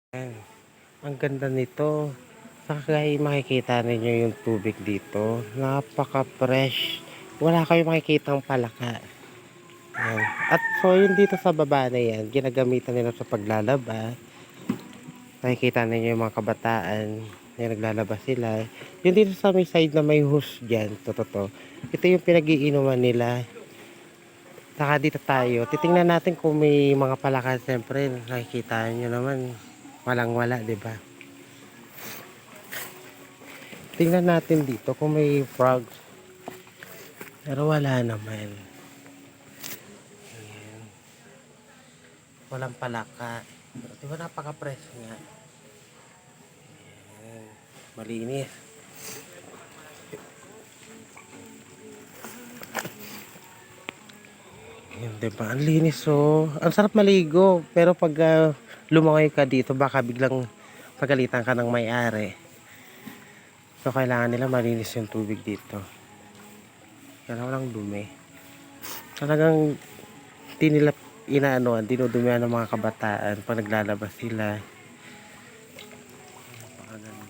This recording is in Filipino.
Ayan, ang ganda nito. Saka makikita ninyo yung tubig dito. Napaka-fresh. Wala kayong makikitang palaka. Ayan. At so yun dito sa baba na yan, ginagamitan nila sa paglalaba. Nakikita ninyo yung mga kabataan. Ayan, naglalaba sila. Yung dito sa may side na may hose dyan, to. Ito yung pinag-iinuman nila. Saka dito tayo. Titingnan natin kung may mga palaka. Siyempre, nakikita nyo naman. Walang wala, 'di ba? Tingnan natin dito kung may frogs. Pero wala naman. Ayan. Walang palaka. Di ba napaka-fresh nga? Ayan. Malinis. Ayan, di ba? Ang linis oh. Ang sarap maligo. Pero pag lumangoy ka dito, baka biglang pagalitan ka ng may-ari. So, kailangan nila malinis yung tubig dito. Kaya walang dumi. Talagang di nila inaanoan, dinudumihan ng mga kabataan pag naglalabas sila. Napakaganda.